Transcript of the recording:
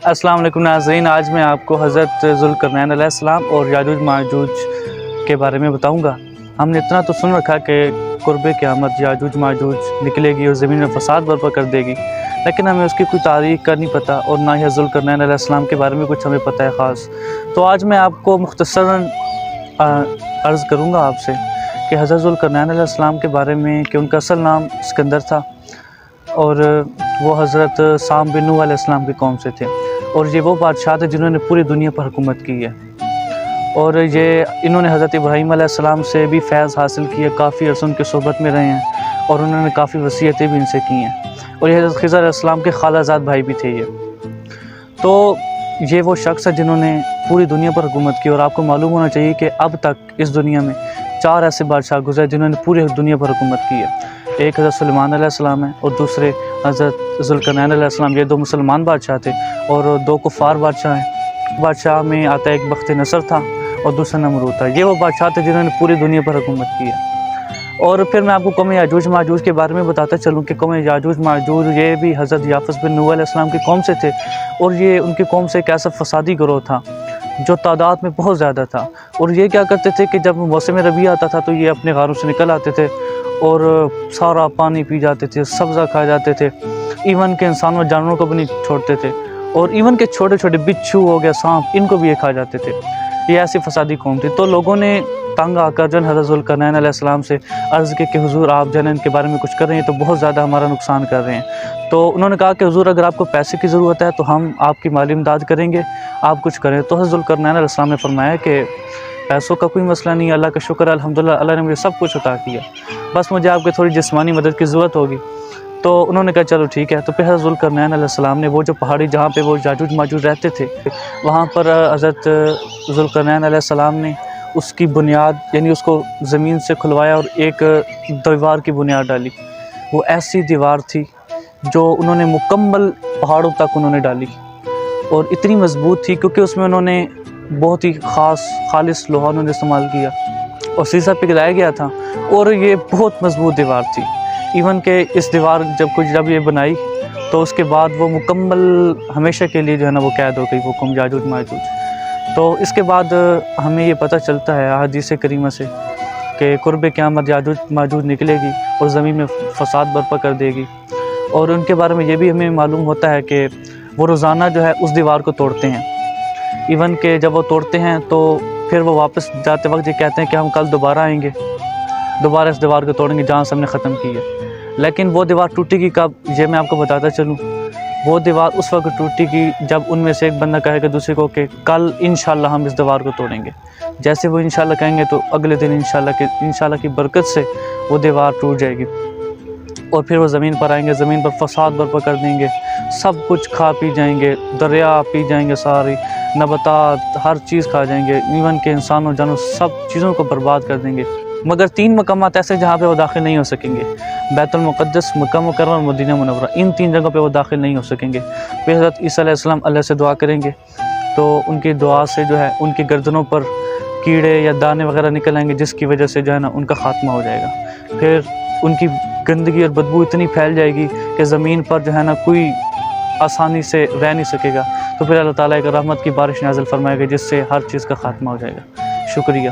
अस्सलाम वालेकुम नाज़रीन, आज मैं आपको हज़रत ज़ुल्करनैन अलैहिस्सलाम और याजूज माजूज के बारे में बताऊंगा। हमने इतना तो सुन रखा कि क़ुर्ब क़यामत याजूज माजूज निकलेगी और ज़मीन में फ़साद बर्पा कर देगी, लेकिन हमें उसकी कोई तारीख़ का नहीं पता और ना ही ज़ुल्करनैन अलैहिस्सलाम के बारे में कुछ हमें पता है ख़ास। तो आज मैं आपको मुख्तसरन अर्ज़ करूँगा आपसे कि हज़रत ज़ुल्करनैन अलैहिस्सलाम के बारे में कि उनका असल नाम सिकंदर था और वो हज़रत साम बिन नूह अलैहिस्सलाम की कौम से थे और ये वो बादशाह थे जिन्होंने पूरी दुनिया पर हुकूमत की है। और इन्होंने हज़रत इब्राहीम अलैहिस्सलाम से भी फैज़ हासिल किया, काफ़ी अर्स उनकी सोहबत में रहे हैं और उन्होंने काफ़ी वसीयतें भी इनसे की हैं। और ये हज़रत ख़िज़र अलैहिस्सलाम के खालाजाद भाई भी थे। तो ये वो शख्स है जिन्होंने पूरी दुनिया पर हुकूमत की। और आपको मालूम होना चाहिए कि अब तक इस दुनिया में 4 ऐसे बादशाह गुज़रे जिन्होंने पूरी दुनिया पर हुकूमत की है। एक हज़रत सुलेमान अलैहिस्सलाम है और दूसरे हज़रत ज़ुल्करनैन अलैहिस्सलाम। ये 2 मुसलमान बादशाह थे और 2 कुफ़ार बादशाह हैं। बादशाह में आता एक बख्त नसर था और दूसरा नमरूद था। ये वो बादशाह थे जिन्होंने पूरी दुनिया पर हुकूमत की है। और फिर मैं आपको कौम याजूज माजूज के बारे में बताता चलूँ कि कौम याजूज माजूज ये भी हज़रत याफ़स बिन नूह अलैहिस्सलाम की कौम से थे और ये उनकी कौम से एक ऐसा फसादी गिरोह था जो तादाद में बहुत ज़्यादा था। और ये क्या करते थे कि जब मौसम रबी आता था तो ये अपने गारों से निकल आते थे और सारा पानी पी जाते थे, सब्ज़ा खा जाते थे, इवन के इंसानों और जानवरों को भी नहीं छोड़ते थे। और इवन के छोटे छोटे बिच्छू हो गया, सांप, इनको भी ये खा जाते थे। ये ऐसी फसादी कौम थी। तो लोगों ने तंग आकर जन हज़रत ज़ुल्करनैन अलैहिस्सलाम से अर्ज़ की कि हुज़ूर आप जन इनके बारे में कुछ कर रहे हैं तो बहुत ज़्यादा हमारा नुकसान कर रहे हैं। तो उन्होंने कहा कि हुज़ूर अगर आपको पैसे की ज़रूरत है तो हम आपकी माली इमदाद करेंगे, आप कुछ करें। तो हज़रत ज़ुल्करनैन अलैहिस्सलाम ने फरमाया कि पैसों का कोई मसला नहीं, अल्लाह का शुक्र अल्हम्दुलिल्लाह, अल्लाह ने मुझे सब कुछ अता किया, बस मुझे आपकी थोड़ी जिस्मानी मदद की ज़रूरत होगी। तो उन्होंने कहा चलो ठीक है। तो फिर हज़रत ज़ुल्करनैन अलैहिस्सलाम ने वो जो पहाड़ी जहाँ पे वो याजूज माजूज रहते थे वहाँ पर हज़रत ज़ुल्करनैन अलैहिस्सलाम ने उसकी बुनियाद यानी उसको ज़मीन से खुलवाया और एक दीवार की बुनियाद डाली। वो ऐसी दीवार थी जो उन्होंने मुकम्मल पहाड़ों तक उन्होंने डाली और इतनी मज़बूत थी क्योंकि उसमें उन्होंने बहुत ही ख़ास खालिस लोहा उन्होंने इस्तेमाल किया और शीशा पिघलाया गया था और ये बहुत मज़बूत दीवार थी। इवन के इस दीवार जब ये बनाई तो उसके बाद वो मुकम्मल हमेशा के लिए जो है ना वो कैद हो गई, वो कौम याजूज माजूज। तो इसके बाद हमें ये पता चलता है हदीस करीमा से कि क़ुर्ब क़यामत याजूज माजूज निकलेगी और ज़मीन में फ़साद बर्पा कर देगी। और उनके बारे में ये भी हमें मालूम होता है कि वो रोज़ाना जो है उस दीवार को तोड़ते हैं। इवन के जब वो तोड़ते हैं तो फिर वो वापस जाते वक्त ये कहते हैं कि हम कल दोबारा आएंगे, दोबारा इस दीवार को तोड़ेंगे जहाँ से हमने ख़त्म की है। लेकिन वो दीवार टूटेगी कब, ये मैं आपको बताता चलूँ। वो दीवार उस वक्त टूटेगी जब उनमें से एक बंदा कहेगा दूसरे को कि कल इंशाल्लाह हम इस दीवार को तोड़ेंगे। जैसे वो इंशाल्लाह कहेंगे तो अगले दिन इंशाल्लाह की बरकत से वो दीवार टूट जाएगी और फिर वो ज़मीन पर आएंगे, ज़मीन पर फ़साद बर्पा कर देंगे, सब कुछ खा पी जाएंगे, दरिया पी जाएंगे, सारी नबातात हर चीज़ खा जाएंगे, इवन के इंसानों जानवर सब चीज़ों को बर्बाद कर देंगे। मगर 3 मकामात ऐसे जहाँ पे वो दाखिल नहीं हो सकेंगे, बैतुल मुक़द्दस, मक्का मुकर्रमा और मदीना मुनव्वरा। इन 3 जगहों पे वो दाखिल नहीं हो सकेंगे। फिर हज़रत ईसा अलैहिस्सलाम अल्लाह से दुआ करेंगे तो उनकी दुआ से जो है उनकी गर्दनों पर कीड़े या दाने वगैरह निकल आएंगे जिसकी वजह से जो है ना उनका ख़ात्मा हो जाएगा। फिर उनकी गंदगी और बदबू इतनी फैल जाएगी कि ज़मीन पर जो है ना कोई आसानी से रह नहीं सकेगा। तो फिर अल्लाह ताला एक रहमत की बारिश नाज़िल फरमाएगा जिससे हर चीज़ का ख़ात्मा हो जाएगा। शुक्रिया।